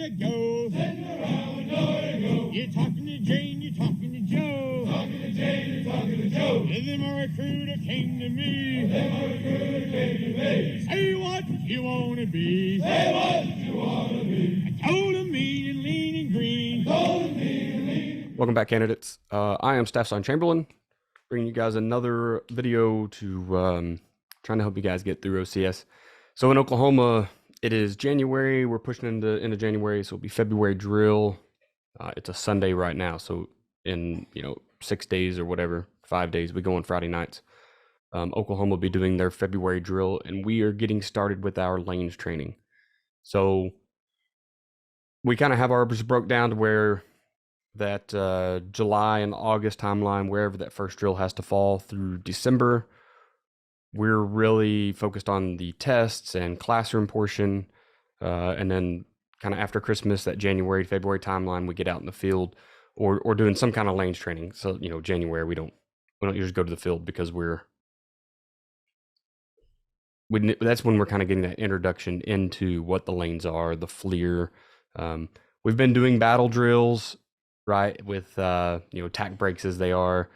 to go. Sitting around nowhere to go. You're talking to Jane, you're talking to Joe. Talking to Jane, you're talking to Joe. Then my recruiter came to me. Then my recruiter came to me. Say what you want to be. Say what you want to be. I told him mean and lean and green. Told him mean and lean. Welcome back, candidates. I am Staff Sergeant Chamberlain, bringing you guys another video to trying to help you guys get through OCS. So in Oklahoma, it is January. We're pushing into January, so it'll be February drill. It's a Sunday right now, so in 6 days or whatever, 5 days, we go on Friday nights. Oklahoma will be doing their February drill, and we are getting started with our lanes training. So we kind of have ours broke down to where that July and August timeline, wherever that first drill has to fall through December, we're really focused on the tests and classroom portion, and then kind of after Christmas, that January to February timeline, we get out in the field or doing some kind of lanes training. So January we don't usually go to the field because that's when we're kind of getting that introduction into what the lanes are, the FLIR. We've been doing battle drills, right, with tack breaks as they are,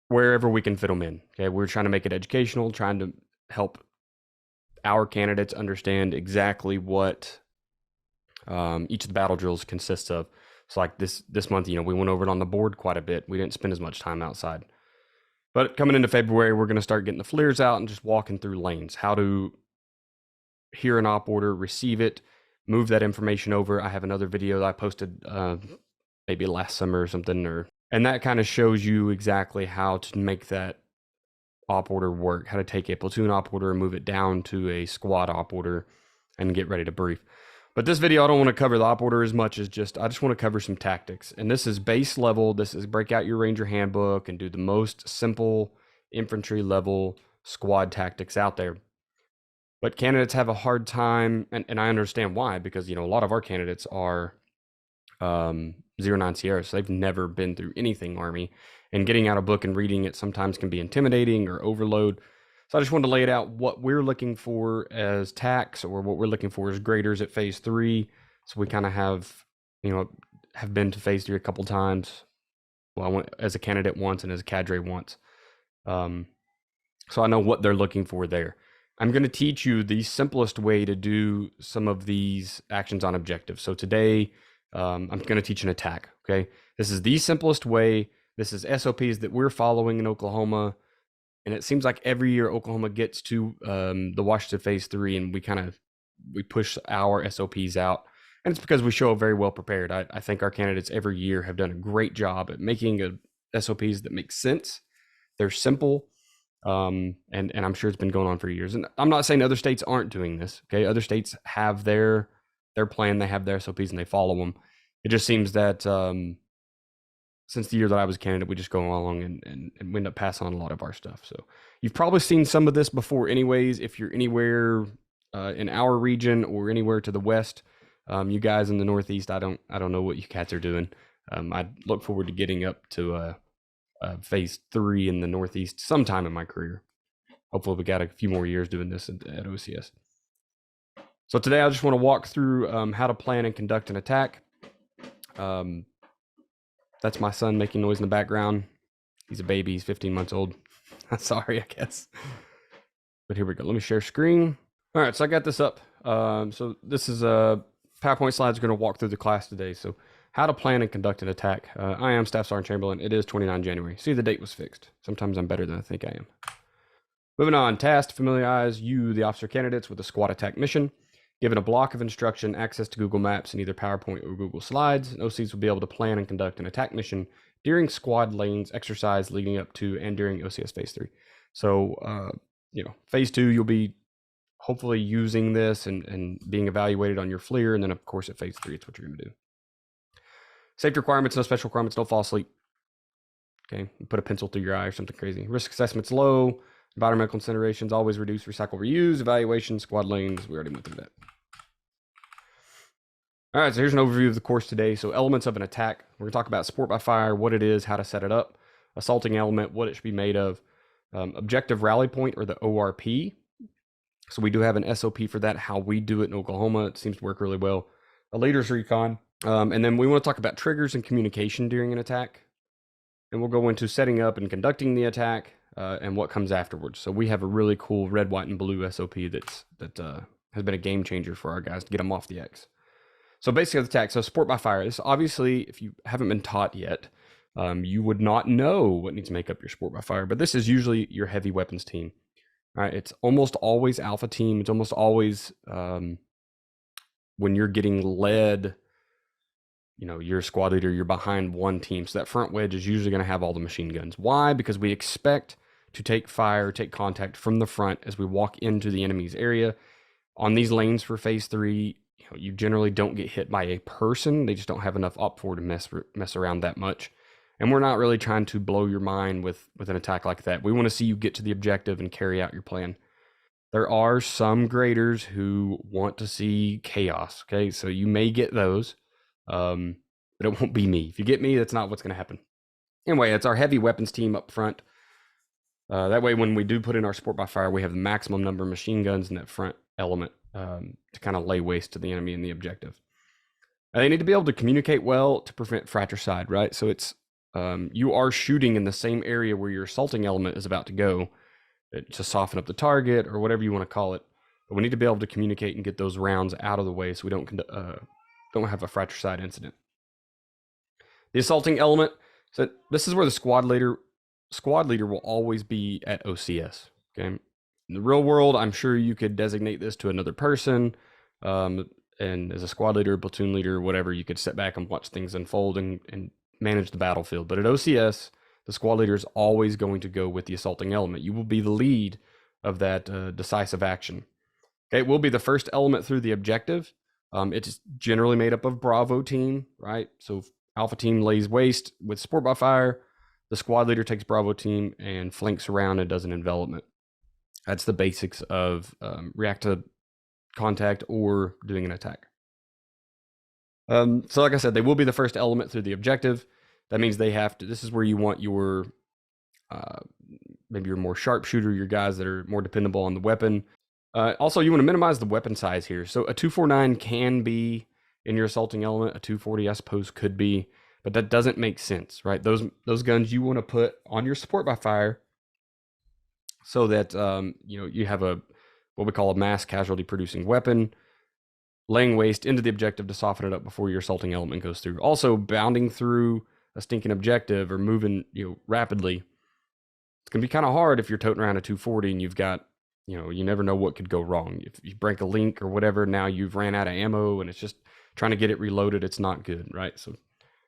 wherever we can fit them in. Okay, we're trying to make it educational, trying to help our candidates understand exactly what each of the battle drills consists of. So like this month, we went over it on the board quite a bit. We didn't spend as much time outside. But coming into February, we're going to start getting the FLIRs out and just walking through lanes, how to hear an op order, receive it, move that information over. I have another video that I posted maybe last summer or something, and that kind of shows you exactly how to make that op order work, how to take a platoon op order and move it down to a squad op order and get ready to brief. But this video, I don't want to cover the op order as much as I just want to cover some tactics. And this is base level. This is break out your Ranger handbook and do the most simple infantry level squad tactics out there. But candidates have a hard time, and I understand why, because a lot of our candidates are 09 Sierra, so they've never been through anything Army, and getting out a book and reading it sometimes can be intimidating or overload. So I just wanted to lay it out what we're looking for as TACs, or what we're looking for as graders at Phase 3. So we kind of have been to Phase 3 a couple times. Well, I went as a candidate once and as a cadre once. So I know what they're looking for there. I'm going to teach you the simplest way to do some of these actions on objectives. So today, I'm going to teach an attack. Okay, this is the simplest way. This is SOPs that we're following in Oklahoma, and it seems like every year Oklahoma gets to the Washington Phase 3, and we push our SOPs out, and it's because we show up very well prepared. I think our candidates every year have done a great job at making SOPs that make sense. They're simple, and I'm sure it's been going on for years. And I'm not saying other states aren't doing this. Okay, other states have their plan, they have their SOPs, and they follow them. It just seems that since the year that I was a candidate, we just go along and we end up passing on a lot of our stuff. So you've probably seen some of this before anyways. If you're anywhere in our region or anywhere to the west, you guys in the Northeast, I don't know what you cats are doing. I look forward to getting up to Phase 3 in the Northeast sometime in my career. Hopefully we got a few more years doing this at OCS. So today I just want to walk through how to plan and conduct an attack. That's my son making noise in the background. He's a baby. He's 15 months old. Sorry, I guess. But here we go. Let me share screen. All right, so I got this up. So this is a PowerPoint slides. We're going to walk through the class today. So how to plan and conduct an attack. I am Staff Sergeant Chamberlain. It is 29 January. See, the date was fixed. Sometimes I'm better than I think I am. Moving on. Task to familiarize you, the officer candidates, with the squad attack mission. Given a block of instruction, access to Google Maps and either PowerPoint or Google Slides, OCs will be able to plan and conduct an attack mission during squad lanes exercise leading up to and during OCS Phase 3. So, Phase 2, you'll be hopefully using this and being evaluated on your FLIR, and then of course at Phase 3, it's what you're going to do. Safety requirements, no special requirements, don't fall asleep. Okay, put a pencil through your eye or something crazy. Risk assessment's low. Environmental considerations, always reduce, recycle, reuse. Evaluation, squad lanes, we already went through that. All right, so here's an overview of the course today. So elements of an attack. We're going to talk about support by fire, what it is, how to set it up. Assaulting element, what it should be made of. Objective rally point, or the ORP. So we do have an SOP for that, how we do it in Oklahoma. It seems to work really well. a leader's recon. And then we want to talk about triggers and communication during an attack. And we'll go into setting up and conducting the attack and what comes afterwards. So we have a really cool red, white, and blue SOP that has been a game changer for our guys to get them off the X. So basically the attack, so support by fire. This obviously, if you haven't been taught yet, you would not know what needs to make up your support by fire, but this is usually your heavy weapons team. All right, it's almost always alpha team. It's almost always when you're getting led, you're a squad leader, you're behind one team. So that front wedge is usually going to have all the machine guns. Why? Because we expect to take fire, take contact from the front as we walk into the enemy's area. On these lanes for phase 3, you generally don't get hit by a person. They just don't have enough op4 to mess around that much. And we're not really trying to blow your mind with an attack like that. We want to see you get to the objective and carry out your plan. There are some graders who want to see chaos, okay? So you may get those, but it won't be me. If you get me, that's not what's going to happen. Anyway, it's our heavy weapons team up front. That way, when we do put in our support by fire, we have the maximum number of machine guns in that front element to kind of lay waste to the enemy and the objective. They need to be able to communicate well to prevent fratricide, right? So it's you are shooting in the same area where your assaulting element is about to go to soften up the target or whatever you want to call it. But we need to be able to communicate and get those rounds out of the way so we don't have a fratricide incident. The assaulting element, so this is where the squad leader will always be at OCS. Okay, in the real world, I'm sure you could designate this to another person, and as a squad leader, platoon leader, whatever, you could sit back and watch things unfold and manage the battlefield. But at OCS, the squad leader is always going to go with the assaulting element. You will be the lead of that decisive action. Okay, it will be the first element through the objective. It's generally made up of Bravo team, right? So Alpha team lays waste with support by fire. The squad leader takes Bravo team and flanks around and does an envelopment. That's the basics of react to contact or doing an attack. So like I said, they will be the first element through the objective. That means they have to, this is where you want your, maybe your more sharpshooter, your guys that are more dependable on the weapon. Also, you want to minimize the weapon size here. So a 249 can be in your assaulting element. A 240, I suppose, could be, but that doesn't make sense, right? Those guns you want to put on your support by fire so that you have what we call a mass casualty producing weapon, laying waste into the objective to soften it up before your assaulting element goes through. Also, bounding through a stinking objective or moving rapidly, it's gonna be kind of hard if you're toting around a 240 and you've got you never know what could go wrong. If you break a link or whatever, now you've ran out of ammo and it's just trying to get it reloaded. It's not good, right? So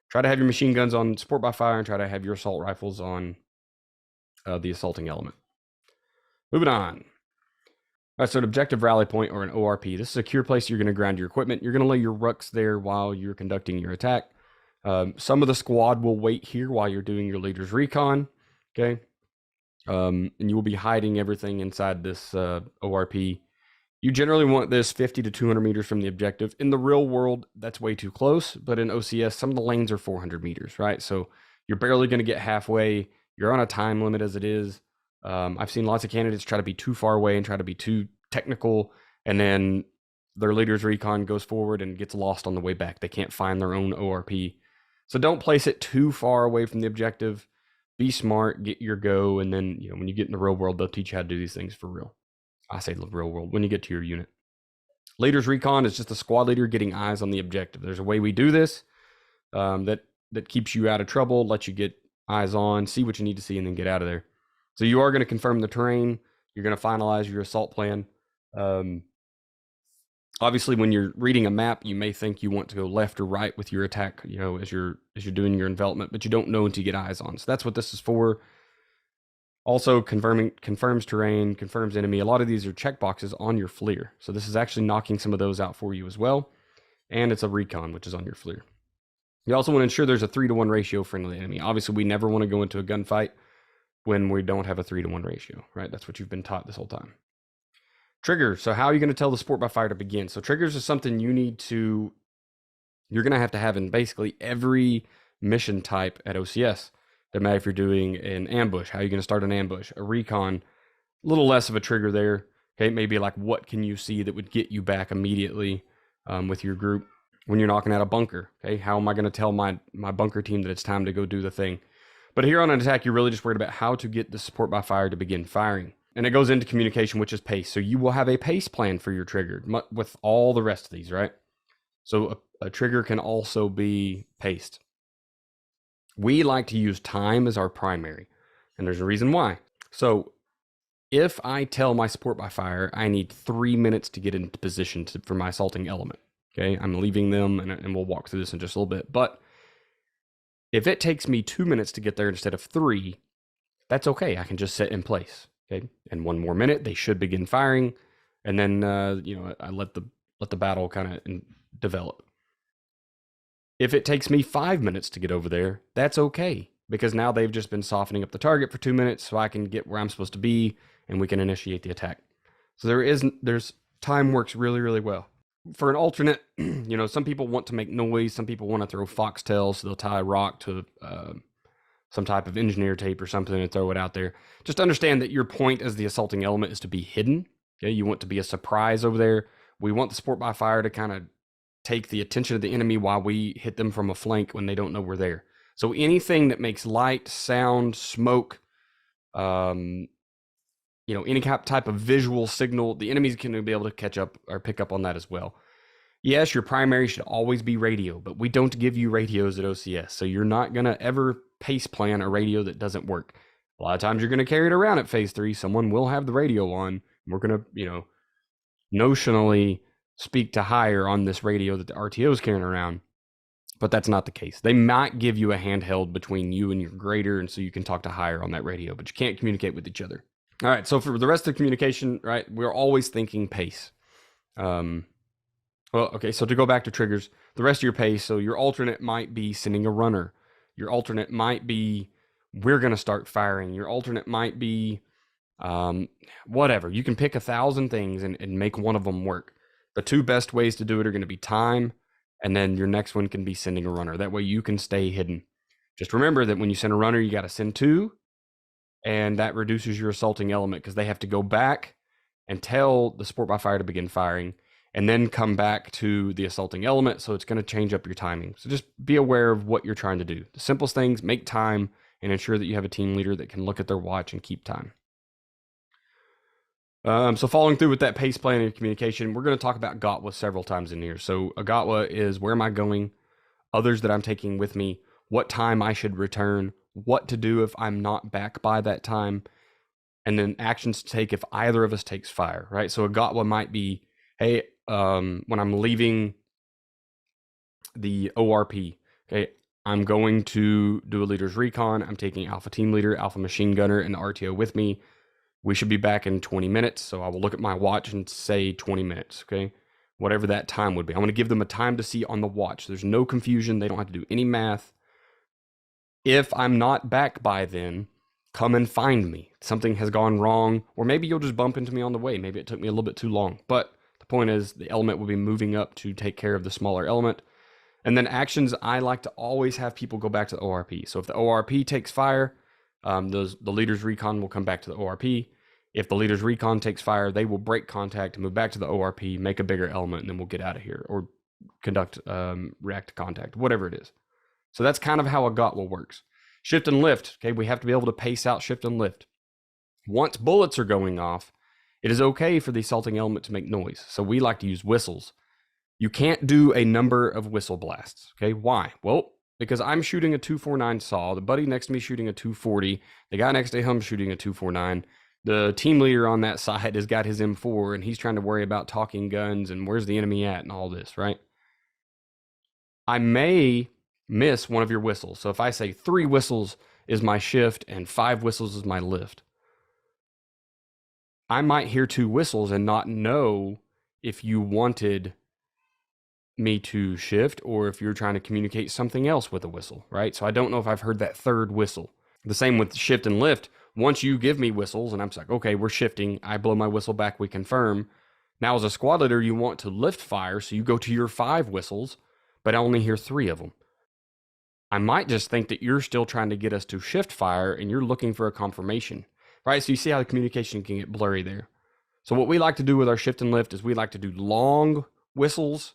try to have your machine guns on support by fire and try to have your assault rifles on the assaulting element. Moving on. All right, so an objective rally point or an ORP. This is a secure place you're going to ground your equipment. You're going to lay your rucks there while you're conducting your attack. Some of the squad will wait here while you're doing your leader's recon, okay? And you will be hiding everything inside this ORP. You generally want this 50 to 200 meters from the objective. In the real world, that's way too close, but in OCS, some of the lanes are 400 meters, right? So you're barely going to get halfway. You're on a time limit as it is. I've seen lots of candidates try to be too far away and try to be too technical, and then their leader's recon goes forward and gets lost on the way back. They can't find their own ORP. So don't place it too far away from the objective. Be smart, get your go, and then when you get in the real world, they'll teach you how to do these things for real. I say the real world, when you get to your unit. Leader's recon is just a squad leader getting eyes on the objective. There's a way we do this that keeps you out of trouble, lets you get eyes on, see what you need to see, and then get out of there. So you are going to confirm the terrain. You're going to finalize your assault plan. Obviously, when you're reading a map, you may think you want to go left or right with your attack, as you're doing your envelopment, but you don't know until you get eyes on. So that's what this is for. Also, confirms terrain, confirms enemy. A lot of these are checkboxes on your FLIR. So this is actually knocking some of those out for you as well. And it's a recon, which is on your FLIR. You also want to ensure there's a 3-to-1 ratio friendly enemy. Obviously, we never want to go into a gunfight when we don't have a 3-to-1 ratio, right? That's what you've been taught this whole time. Triggers. So how are you going to tell the support by fire to begin? So triggers is something you're going to have in basically every mission type at OCS. Doesn't matter if you're doing an ambush, how are you going to start an ambush? A recon, a little less of a trigger there. Okay, maybe like what can you see that would get you back immediately with your group. when you're knocking out a bunker. Okay, how am I going to tell my bunker team that it's time to go do the thing? But here on an attack, you're really just worried about how to get the support by fire to begin firing. And it goes into communication, which is pace. So you will have a pace plan for your trigger with all the rest of these, right? So a trigger can also be paced. We like to use time as our primary, and there's a reason why. So if I tell my support by fire, I need 3 minutes to get into position for my assaulting element. Okay, I'm leaving them, and we'll walk through this in just a little bit. But if it takes me 2 minutes to get there instead of 3, that's okay. I can just sit in place. Okay, and 1 more minute, they should begin firing, and then I let the battle kind of develop. If it takes me 5 minutes to get over there, that's okay, because now they've just been softening up the target for 2 minutes, so I can get where I'm supposed to be, and we can initiate the attack. So there's time works really, really well. For an alternate, some people want to make noise, some people want to throw foxtails, so they'll tie a rock to some type of engineer tape or something and throw it out there. Just understand that your point as the assaulting element is to be hidden. Okay, you want to be a surprise over there. We want the support by fire to kind of take the attention of the enemy while we hit them from a flank when they don't know we're there. So anything that makes light, sound, smoke, any type of visual signal, the enemy's going to be able to catch up or pick up on that as well. Yes, your primary should always be radio, but we don't give you radios at OCS, so you're not going to ever pace plan a radio that doesn't work. A lot of times you're going to carry it around at Phase 3. Someone will have the radio on, and we're going to, notionally speak to higher on this radio that the RTO is carrying around, but that's not the case. They might give you a handheld between you and your grader, and so you can talk to higher on that radio, but you can't communicate with each other. All right, so for the rest of the communication, right, we're always thinking pace. So to go back to triggers, the rest of your pace, so your alternate might be sending a runner. Your alternate might be, we're going to start firing. Your alternate might be, whatever. You can pick 1,000 things and make one of them work. The 2 best ways to do it are going to be time, and then your next one can be sending a runner. That way you can stay hidden. Just remember that when you send a runner, you got to send 2, and that reduces your assaulting element because they have to go back and tell the support by fire to begin firing, and then come back to the assaulting element, so it's going to change up your timing. So just be aware of what you're trying to do. The simplest things, make time, and ensure that you have a team leader that can look at their watch and keep time. So following through with that pace plan and communication, we're going to talk about GOTWA several times in here. So a GOTWA is where am I going, others that I'm taking with me, what time I should return, what to do if I'm not back by that time, and then actions to take if either of us takes fire, right? So a GOTWA might be, hey, when I'm leaving the ORP, okay, I'm going to do a leader's recon. I'm taking Alpha Team Leader, Alpha Machine Gunner, and the RTO with me. We should be back in 20 minutes, so I will look at my watch and say 20 minutes, okay? Whatever that time would be. I'm going to give them a time to see on the watch. There's no confusion. They don't have to do any math. If I'm not back by then, come and find me. Something has gone wrong, or maybe you'll just bump into me on the way. Maybe it took me a little bit too long. But the point is, the element will be moving up to take care of the smaller element. And then actions, I like to always have people go back to the ORP. So if the ORP takes fire, the leader's recon will come back to the ORP. If the leader's recon takes fire, they will break contact, move back to the ORP, make a bigger element, and then we'll get out of here, or conduct react to contact, whatever it is. So that's kind of how a GOTWA works. Shift and lift, okay, we have to be able to pace out shift and lift. Once bullets are going off, it is okay for the assaulting element to make noise. So we like to use whistles. You can't do a number of whistle blasts, okay? Why? Well, because I'm shooting a 249 saw, the buddy next to me shooting a 240, the guy next to him shooting a 249, the team leader on that side has got his M4 and he's trying to worry about talking guns and where's the enemy at and all this, right? I may miss one of your whistles. So if I say 3 whistles is my shift and 5 whistles is my lift, I might hear 2 whistles and not know if you wanted me to shift or if you're trying to communicate something else with a whistle, right? So I don't know if I've heard that 3rd whistle. The same with shift and lift. Once you give me whistles and I'm like, okay, we're shifting, I blow my whistle back, we confirm. Now as a squad leader, you want to lift fire, so you go to your 5 whistles, but I only hear 3 of them. I might just think that you're still trying to get us to shift fire and you're looking for a confirmation, right? So you see how the communication can get blurry there. So what we like to do with our shift and lift is we like to do long whistles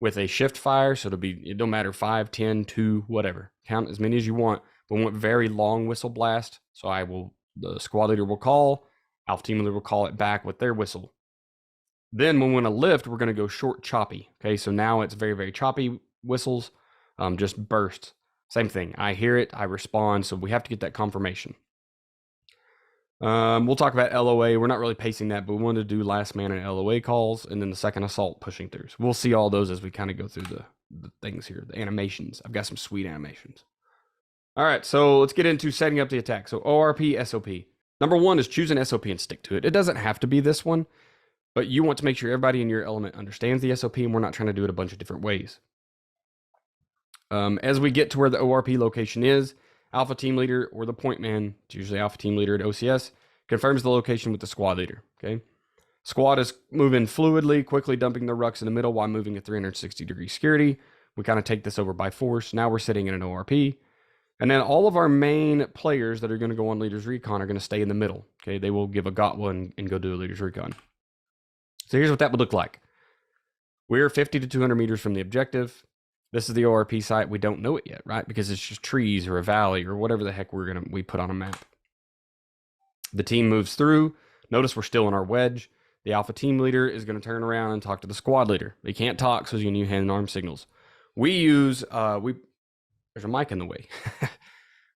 with a shift fire. So it don't matter 5, 10, 2, whatever. Count as many as you want. But we want very long whistle blast. So the squad leader will call, alpha team leader will call it back with their whistle. Then when we want to lift, we're going to go short choppy. Okay, so now it's very, very choppy whistles, just bursts. Same thing. I hear it, I respond. So we have to get that confirmation. We'll talk about LOA. We're not really pacing that, but we wanted to do last man and LOA calls, and then the second assault pushing through. So we'll see all those as we kind of go through the things here, the animations. I've got some sweet animations. All right, so let's get into setting up the attack. So ORP, SOP. Number one is choose an SOP and stick to it. It doesn't have to be this one, but you want to make sure everybody in your element understands the SOP, and we're not trying to do it a bunch of different ways. As we get to where the ORP location is, alpha team leader or the point man, it's usually alpha team leader at OCS, confirms the location with the squad leader. Okay, squad is moving fluidly, quickly dumping the rucks in the middle while moving at 360-degree security. We kind of take this over by force. Now we're sitting in an ORP. And then all of our main players that are going to go on Leaders Recon are going to stay in the middle. Okay, they will give a GOT1 and go do a Leaders Recon. So here's what that would look like. We're 50 to 200 meters from the objective. This is the ORP site. We don't know it yet, right? Because it's just trees or a valley or whatever the heck we put on a map. The team moves through. Notice we're still in our wedge. The alpha team leader is going to turn around and talk to the squad leader. They can't talk, so you can use hand and arm signals. We use there's a mic in the way.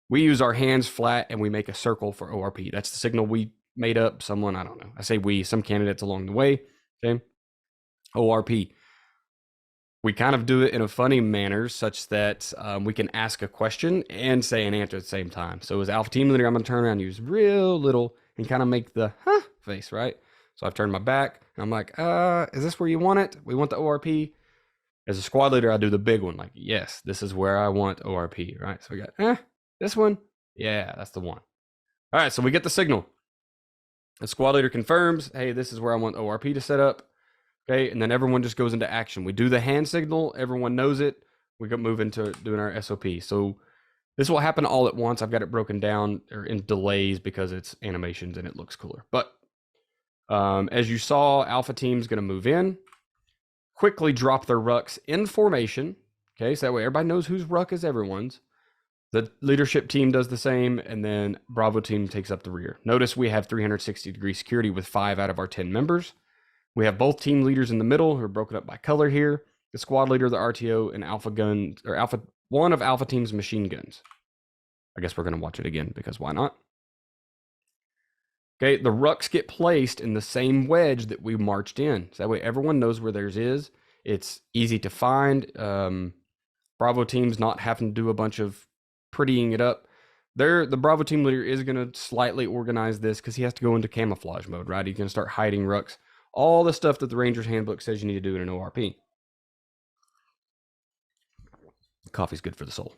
We use our hands flat and we make a circle for ORP. That's the signal we made up. Someone, I don't know. I say we, some candidates along the way. Okay. ORP. We kind of do it in a funny manner such that we can ask a question and say an answer at the same time. So as alpha team leader, I'm going to turn around and use real little and kind of make the huh face, right? So I've turned my back and I'm like, is this where you want it? We want the ORP. As a squad leader, I do the big one, like, yes, this is where I want ORP, right? So we got, this one? Yeah, that's the one. All right, so we get the signal. The squad leader confirms, hey, this is where I want ORP to set up. Okay, and then everyone just goes into action. We do the hand signal. Everyone knows it. We go move into doing our SOP. So this will happen all at once. I've got it broken down or in delays because it's animations and it looks cooler. But as you saw, alpha team's going to move in. Quickly drop their rucks in formation. Okay, so that way everybody knows whose ruck is everyone's. The leadership team does the same, and then Bravo team takes up the rear. Notice we have 360-degree security with 5 out of our 10 members. We have both team leaders in the middle who are broken up by color here. The squad leader, the RTO, and one of alpha team's machine guns. I guess we're going to watch it again because why not? Okay, the rucks get placed in the same wedge that we marched in. So that way everyone knows where theirs is. It's easy to find. Bravo team's not having to do a bunch of prettying it up. The Bravo team leader is going to slightly organize this because he has to go into camouflage mode, right? He's going to start hiding rucks. All the stuff that the Ranger's Handbook says you need to do in an ORP. Coffee's good for the soul.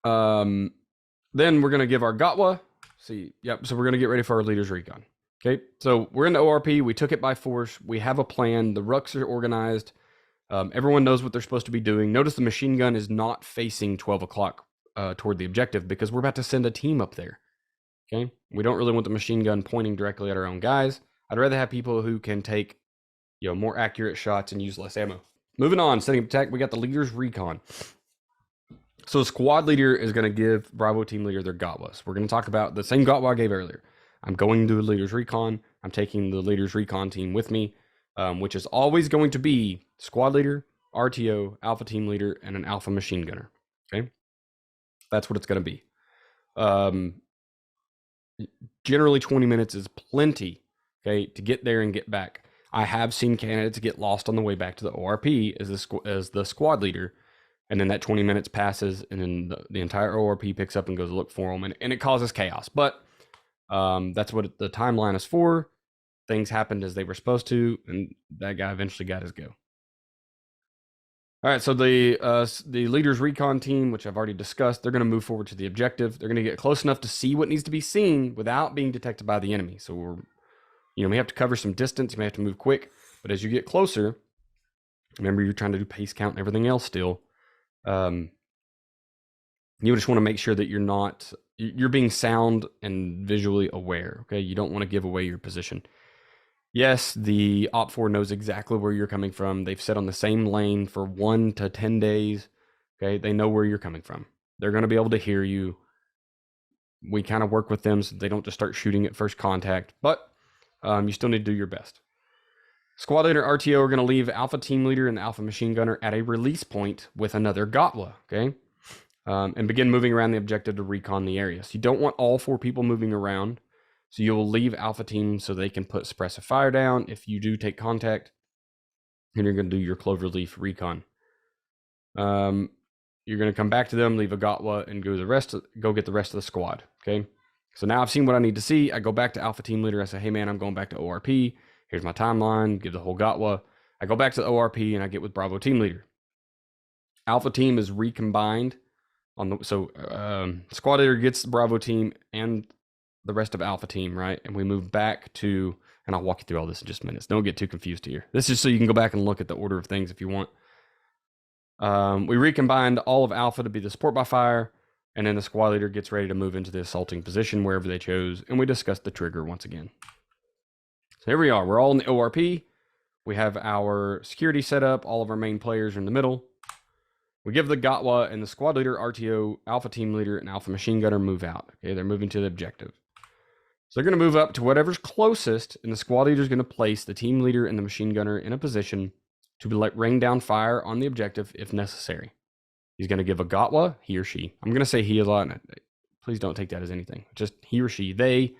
Then we're going to give our Gatwa. See, yep. So we're going to get ready for our Leaders Recon. Okay. So we're in the ORP. We took it by force. We have a plan. The rucks are organized. Everyone knows what they're supposed to be doing. Notice the machine gun is not facing 12 o'clock toward the objective because we're about to send a team up there. Okay. We don't really want the machine gun pointing directly at our own guys. I'd rather have people who can take, more accurate shots and use less ammo. Moving on, setting up attack. We got the Leaders Recon. So the squad leader is going to give Bravo team leader their GOTWAs. We're going to talk about the same GOTWA I gave earlier. I'm going to do a Leaders Recon. I'm taking the Leaders Recon team with me, which is always going to be squad leader, RTO, alpha team leader, and an alpha machine gunner. Okay? That's what it's going to be. Generally 20 minutes is plenty, okay, to get there and get back. I have seen candidates get lost on the way back to the ORP as the squad leader, and then that 20 minutes passes, and then the entire ORP picks up and goes to look for them, and it causes chaos. But that's what the timeline is for. Things happened as they were supposed to, and that guy eventually got his go. All right, so the Leaders Recon team, which I've already discussed, they're going to move forward to the objective. They're going to get close enough to see what needs to be seen without being detected by the enemy. So we have to cover some distance. You may have to move quick, but as you get closer, remember you're trying to do pace count and everything else still. You just want to make sure that you're being sound and visually aware. Okay, you don't want to give away your position. Yes, the OPFOR knows exactly where you're coming from. They've set on the same lane for 1 to 10 days. Okay, they know where you're coming from. They're going to be able to hear you. We kind of work with them so they don't just start shooting at first contact, but you still need to do your best. Squad leader RTO are going to leave Alpha Team Leader and the Alpha Machine Gunner at a release point with another Gotwa, okay? And begin moving around the objective to recon the area. So you don't want all 4 people moving around. So you'll leave Alpha Team so they can put suppressive fire down if you do take contact. And you're going to do your Cloverleaf recon. You're going to come back to them, leave a Gotwa, and go get the rest of the squad, okay? So now I've seen what I need to see. I go back to Alpha Team Leader. I say, hey, man, I'm going back to ORP. Here's my timeline. Give the whole Gotwa. I go back to the ORP, and I get with Bravo Team Leader. Alpha Team is recombined. Squad Leader gets the Bravo Team and the rest of Alpha Team, right? And we move back to, and I'll walk you through all this in just minutes. Don't get too confused here. This is so you can go back and look at the order of things if you want. We recombined all of Alpha to be the support by fire, and then the squad leader gets ready to move into the assaulting position wherever they chose, and we discuss the trigger once again. So here we are. We're all in the ORP. We have our security set up. All of our main players are in the middle. We give the Gotwa and the squad leader, RTO, Alpha Team Leader, and Alpha Machine Gunner move out. Okay, they're moving to the objective. So they're going to move up to whatever's closest, and the squad leader is going to place the team leader and the machine gunner in a position to rain down fire on the objective if necessary. He's going to give a Gotwa, he or she. I'm going to say he a lot. Please don't take that as anything. Just he or she. They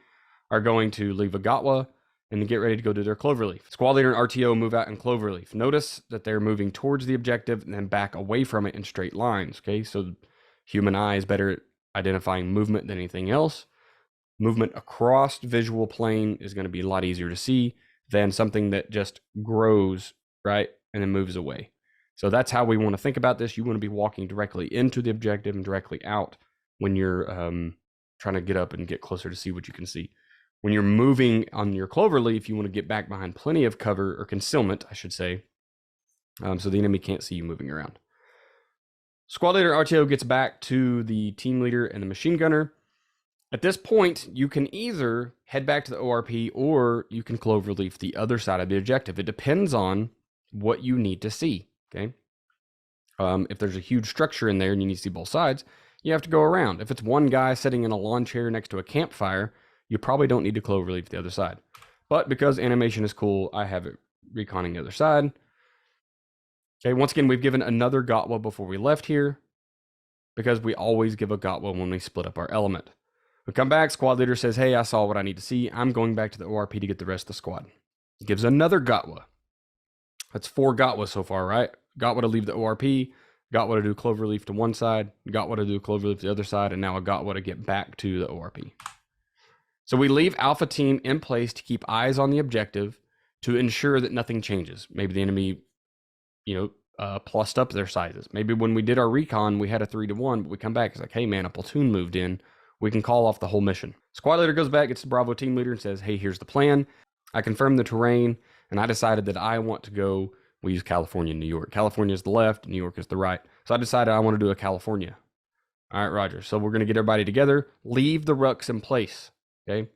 are going to leave a Gotwa and then get ready to go do their Cloverleaf. Squad leader and RTO move out in Cloverleaf. Notice that they're moving towards the objective and then back away from it in straight lines. Okay, so human eye is better at identifying movement than anything else. Movement across visual plane is going to be a lot easier to see than something that just grows, right, and then moves away. So that's how we want to think about this. You want to be walking directly into the objective and directly out when you're trying to get up and get closer to see what you can see. When you're moving on your Cloverleaf, you want to get back behind plenty of cover, or concealment, I should say, so the enemy can't see you moving around. Squad leader RTO gets back to the team leader and the machine gunner. At this point, you can either head back to the ORP or you can Cloverleaf the other side of the objective. It depends on what you need to see, okay? If there's a huge structure in there and you need to see both sides, you have to go around. If it's one guy sitting in a lawn chair next to a campfire, you probably don't need to Cloverleaf the other side. But because animation is cool, I have it reconning the other side. Okay, once again, we've given another Gotwa before we left here because we always give a Gotwa when we split up our element. We come back, squad leader says, hey, I saw what I need to see. I'm going back to the ORP to get the rest of the squad. He gives another Gotwa. That's 4 Gotwas so far, right? Gotwa to leave the ORP, Gotwa to do Cloverleaf to one side, Gotwa to do Cloverleaf to the other side, and now a Gotwa to get back to the ORP. So we leave Alpha Team in place to keep eyes on the objective to ensure that nothing changes. Maybe the enemy, plussed up their sizes. Maybe when we did our recon, we had a 3-to-1, but we come back, it's like, hey man, a platoon moved in. We can call off the whole mission. Squad leader goes back, gets the Bravo team leader and says, hey, here's the plan. I confirmed the terrain, and I decided that I want to go, we use California and New York. California is the left, New York is the right. So I decided I want to do a California. All right, Roger. So we're going to get everybody together. Leave the rucks in place, okay?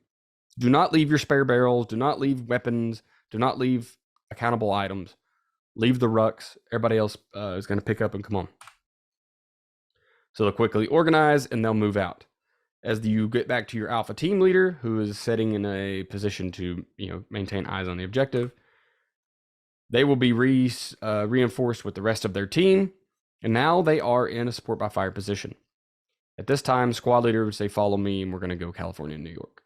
Do not leave your spare barrels. Do not leave weapons. Do not leave accountable items. Leave the rucks. Everybody else is going to pick up and come on. So they'll quickly organize, and they'll move out. As you get back to your Alpha team leader, who is sitting in a position to, maintain eyes on the objective, they will be reinforced with the rest of their team, and now they are in a support by fire position. At this time, squad leader would say, follow me, and we're going to go California and New York.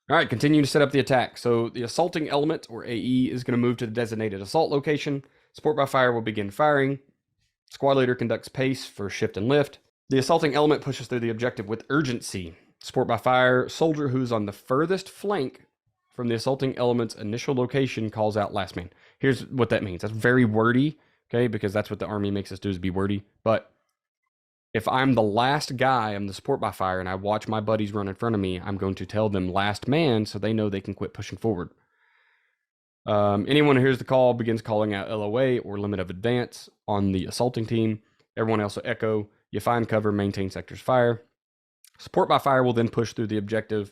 All right, continue to set up the attack. So the assaulting element, or AE, is going to move to the designated assault location. Support by fire will begin firing. Squad leader conducts pace for shift and lift. The assaulting element pushes through the objective with urgency. Support by fire, soldier who's on the furthest flank from the assaulting element's initial location calls out last man. Here's what that means. That's very wordy, okay, because that's what the Army makes us do, is be wordy. But if I'm the last guy, I'm the support by fire, and I watch my buddies run in front of me, I'm going to tell them last man so they know they can quit pushing forward. Anyone who hears the call begins calling out LOA, or limit of advance, on the assaulting team. Everyone else will echo. You find cover, maintain sector's fire. Support by fire will then push through the objective.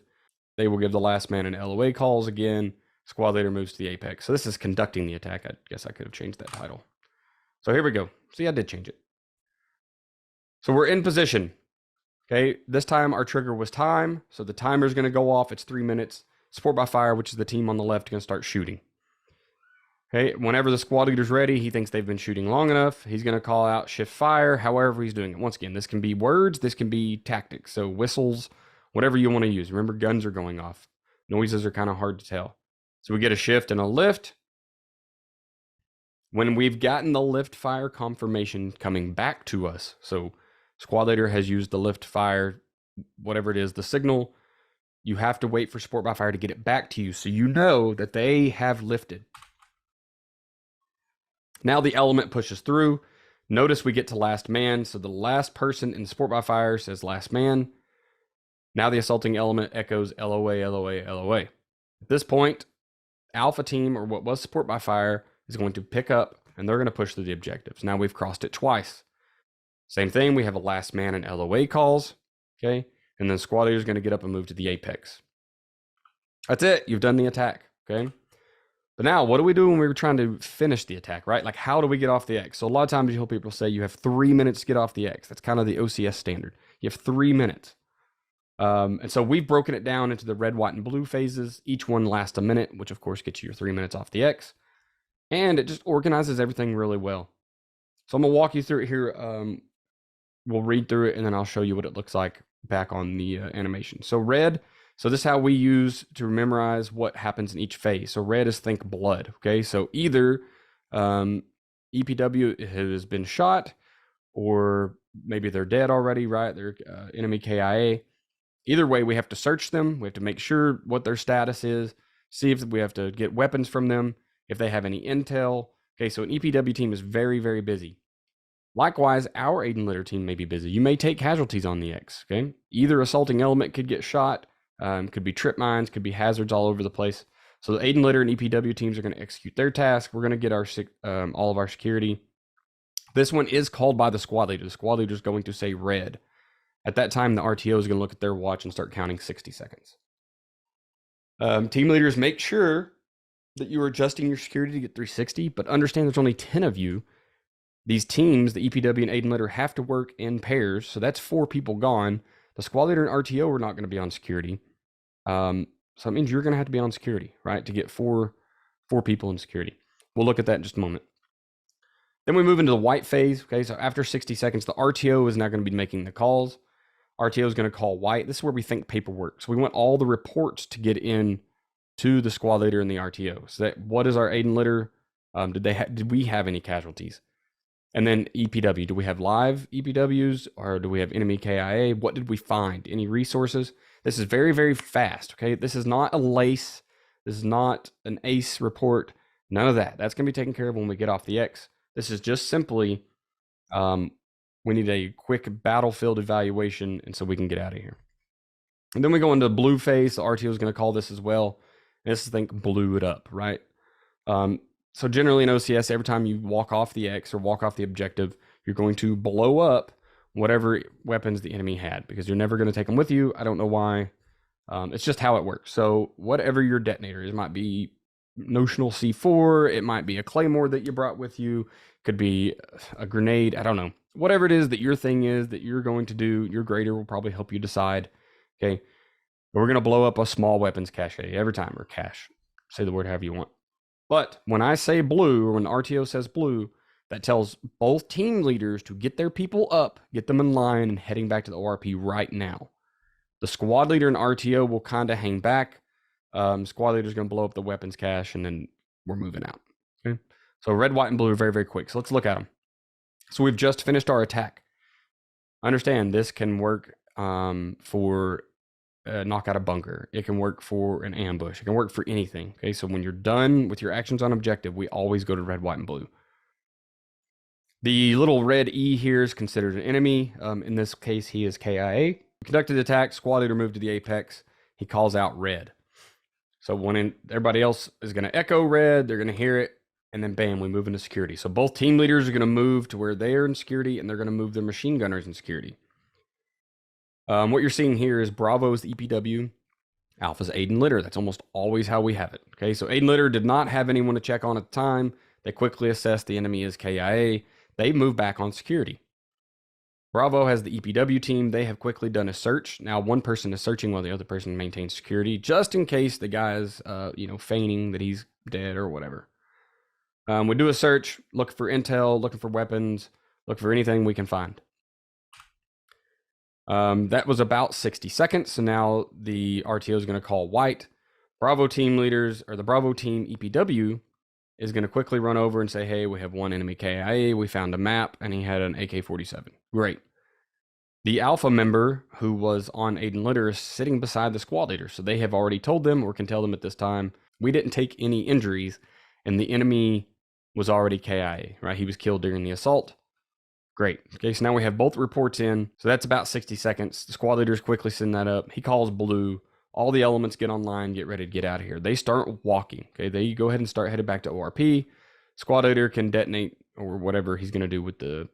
They will give the last man an LOA calls again. Squad leader moves to the apex. So this is conducting the attack. I guess I could have changed that title. So here we go. See, I did change it. So we're in position. Okay, this time our trigger was time. So the timer is going to go off. It's 3 minutes. Support by fire, which is the team on the left, going to start shooting. Okay, whenever the squad leader's ready, he thinks they've been shooting long enough. He's going to call out shift fire, however he's doing it. Once again, this can be words, this can be tactics. So whistles, whatever you want to use. Remember, guns are going off. Noises are kind of hard to tell. So we get a shift and a lift. When we've gotten the lift fire confirmation coming back to us, so squad leader has used the lift fire, whatever it is, the signal, you have to wait for support by fire to get it back to you so you know that they have lifted. Now the element pushes through. Notice we get to last man. So the last person in support by fire says last man. Now the assaulting element echoes LOA, LOA, LOA. At this point, alpha team, or what was support by fire, is going to pick up and they're going to push through the objectives. Now we've crossed it twice. Same thing. We have a last man and LOA calls. Okay. And then squad leader is going to get up and move to the apex. That's it. You've done the attack. Okay. But now, what do we do when we're trying to finish the attack, right? Like, how do we get off the X? So a lot of times you'll hear people say you have 3 minutes to get off the X. That's kind of the OCS standard. You have 3 minutes. And so we've broken it down into the red, white, and blue phases. Each one lasts a minute, which of course gets you your 3 minutes off the X. And it just organizes everything really well. So I'm going to walk you through it here. We'll read through it, and then I'll show you what it looks like back on the animation. So red... So this is how we use to memorize what happens in each phase. So red is think blood, okay? So either EPW has been shot or maybe they're dead already, right? They're enemy KIA. Either way, we have to search them. We have to make sure what their status is, see if we have to get weapons from them, if they have any intel. Okay, so an EPW team is very, very busy. Likewise, our Aiden Litter team may be busy. You may take casualties on the X, okay? Either assaulting element could get shot, could be trip mines, could be hazards all over the place. So the Aiden Litter and EPW teams are going to execute their task. We're going to get our all of our security. This one is called by the squad leader. The squad leader is going to say red. At that time, the RTO is going to look at their watch and start counting 60 seconds. Team leaders, make sure that you are adjusting your security to get 360, but understand there's only 10 of you. These teams, the EPW and Aiden Litter, have to work in pairs. So that's 4 people gone. The squad leader and RTO are not going to be on security. So it means you're going to have to be on security, right? To get four people in security. We'll look at that in just a moment. Then we move into the white phase. Okay, so after 60 seconds, the RTO is now going to be making the calls. RTO is going to call white. This is where we think paperwork. So we want all the reports to get in to the squad leader and the RTO. So that, what is our Aiden Litter? Did we have any casualties? And then EPW, do we have live EPWs or do we have enemy KIA? What did we find? Any resources? This is very, very fast, okay? This is not a LACE. This is not an ACE report. None of that. That's going to be taken care of when we get off the X. This is just simply, we need a quick battlefield evaluation, and so we can get out of here. And then we go into the blue phase. The RTO is going to call this as well. And this is, think, blew it up, right? So generally in OCS, every time you walk off the X or walk off the objective, you're going to blow up whatever weapons the enemy had, because you're never going to take them with you. I don't know why. It's just how it works. So whatever your detonator is, it might be notional C4, it might be a claymore that you brought with you, could be a grenade, I don't know. Whatever it is that your thing is that you're going to do, your grader will probably help you decide. Okay, but we're going to blow up a small weapons cache every time, or cache. Say the word however you want. But when I say blue, or when RTO says blue, that tells both team leaders to get their people up, get them in line, and heading back to the ORP right now. The squad leader and RTO will kind of hang back. Squad leader is going to blow up the weapons cache, and then we're moving out. Okay. So red, white, and blue are very, very quick. So let's look at them. So we've just finished our attack. Understand this can work for knock out a bunker. It can work for an ambush. It can work for anything. Okay, so when you're done with your actions on objective, we always go to red, white, and blue. The little red E here is considered an enemy. In this case, he is KIA. Conducted the attack. Squad leader moved to the apex. He calls out red. So when everybody else is going to echo red, they're going to hear it, and then bam, we move into security. So both team leaders are going to move to where they're in security, and they're going to move their machine gunners in security. What you're seeing here is Bravo is the EPW, Alpha's Aiden Litter. That's almost always how we have it. Okay, so Aiden Litter did not have anyone to check on at the time. They quickly assessed the enemy as KIA. They moved back on security. Bravo has the EPW team. They have quickly done a search. Now one person is searching while the other person maintains security, just in case the guy is, feigning that he's dead or whatever. We do a search, look for intel, looking for weapons, look for anything we can find. That was about 60 seconds. So now the RTO is going to call white. Bravo team leaders, or the Bravo team EPW, is going to quickly run over and say, hey, we have one enemy KIA. We found a map, and he had an AK-47. Great. The Alpha member who was on Aiden Litter is sitting beside the squad leader. So they have already told them, or can tell them at this time, we didn't take any injuries, and the enemy was already KIA, right? He was killed during the assault. Great. Okay, so now we have both reports in. So that's about 60 seconds. The squad leaders quickly send that up. He calls blue. All the elements get online, get ready to get out of here. They start walking. Okay, they go ahead and start headed back to ORP. Squad leader can detonate or whatever he's going to do with the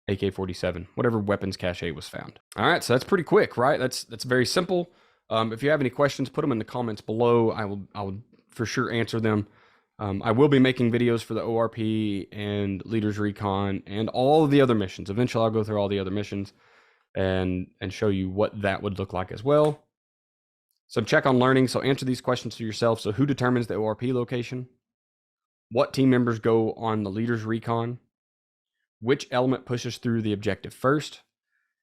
AK-47, whatever weapons cache was found. All right, so that's pretty quick, right? That's very simple. If you have any questions, put them in the comments below. I will for sure answer them. I will be making videos for the ORP and Leaders Recon and all of the other missions. Eventually, I'll go through all the other missions and show you what that would look like as well. So check on learning. So answer these questions to yourself. So who determines the ORP location? What team members go on the Leaders Recon? Which element pushes through the objective first?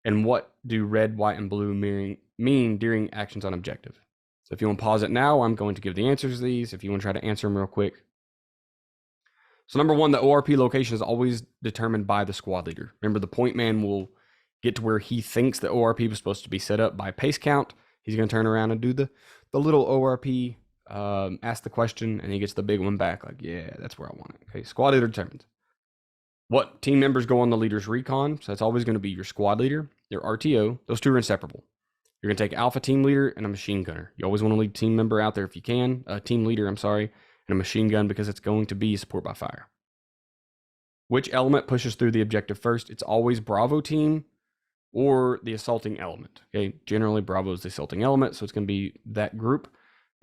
And what do red, white, and blue mean during actions on objective? So if you want to pause it now, I'm going to give the answers to these. If you want to try to answer them real quick. So number one, the ORP location is always determined by the squad leader. Remember, the point man will get to where he thinks the ORP was supposed to be set up by pace count. He's going to turn around and do the little ORP, ask the question, and he gets the big one back. Like, yeah, that's where I want it. Okay, squad leader determines. What team members go on the Leaders Recon? So that's always going to be your squad leader, your RTO. Those two are inseparable. You're going to take Alpha team leader and a machine gunner. You always want to leave team member out there if you can. Team leader, I'm sorry, and a machine gun because it's going to be support by fire. Which element pushes through the objective first? It's always Bravo team or the assaulting element. Okay, generally Bravo is the assaulting element, so it's going to be that group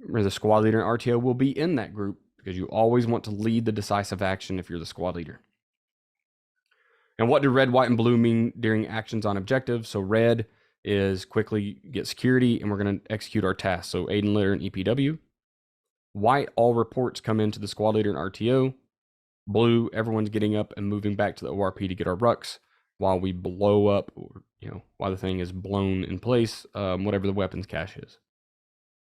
where the squad leader and RTO will be in that group because you always want to lead the decisive action if you're the squad leader. And what do red, white, and blue mean during actions on objectives? So red is quickly get security, and we're going to execute our task. So Aiden Litter and EPW. White, all reports come into the squad leader and RTO. Blue, everyone's getting up and moving back to the ORP to get our rucks while we blow up, or while the thing is blown in place, whatever the weapons cache is.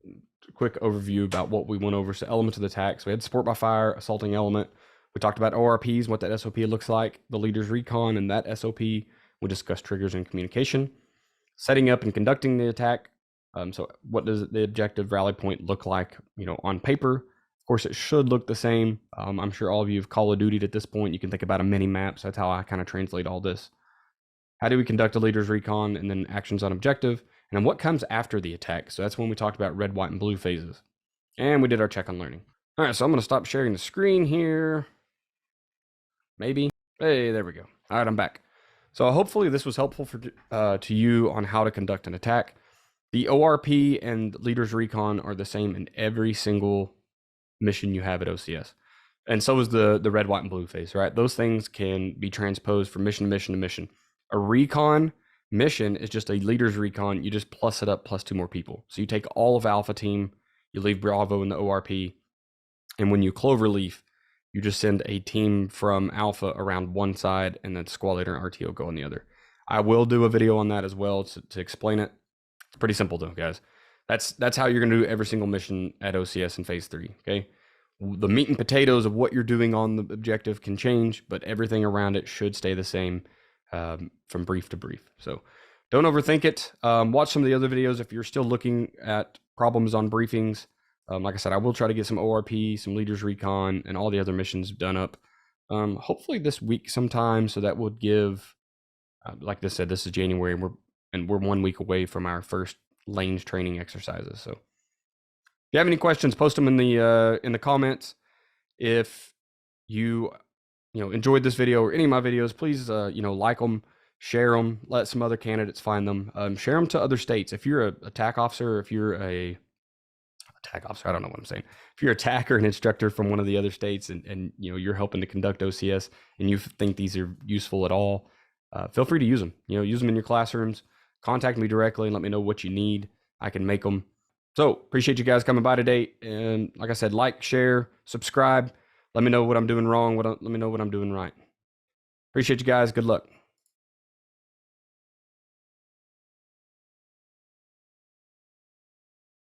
A quick overview about what we went over. So elements of the attack. So we had support by fire, assaulting element. We talked about ORPs, what that SOP looks like, the Leaders Recon, and that SOP. We discussed triggers and communication. Setting up and conducting the attack. So what does the objective rally point look like, on paper? Of course, it should look the same. I'm sure all of you have Call of Duty at this point. You can think about a mini map. So that's how I kind of translate all this. How do we conduct a Leaders Recon, and then actions on objective? And then what comes after the attack? So that's when we talked about red, white, and blue phases. And we did our check on learning. All right, so I'm going to stop sharing the screen here. Maybe. Hey, there we go. All right, I'm back. So hopefully this was helpful to you on how to conduct an attack. The ORP and Leaders Recon are the same in every single mission you have at OCS. And so is the red, white, and blue phase, right? Those things can be transposed from mission to mission to mission. A recon mission is just a Leaders Recon. You just plus it up plus 2 more people. So you take all of Alpha team, you leave Bravo in the ORP, and when you cloverleaf, you just send a team from Alpha around one side, and then squad leader and RTO go on the other. I will do a video on that as well to explain it. It's pretty simple though, guys. That's how you're going to do every single mission at OCS in Phase 3, okay? The meat and potatoes of what you're doing on the objective can change, but everything around it should stay the same from brief to brief. So don't overthink it. Watch some of the other videos if you're still looking at problems on briefings. Like I said, I will try to get some ORP, some Leaders Recon, and all the other missions done up. Hopefully this week sometime, so that would give, like I said, this is January, and we're 1 week away from our first lanes training exercises. So if you have any questions, post them in the comments. If you enjoyed this video or any of my videos, please like them, share them, let some other candidates find them, share them to other states. If you're a TAC officer, if you're a TAC officer. I don't know what I'm saying. If you're a TAC or an instructor from one of the other states and you're helping to conduct OCS and you think these are useful at all, feel free to use them. Use them in your classrooms. Contact me directly and let me know what you need. I can make them. So appreciate you guys coming by today. And like I said, like, share, subscribe. Let me know what I'm doing wrong. Let me know what I'm doing right. Appreciate you guys. Good luck.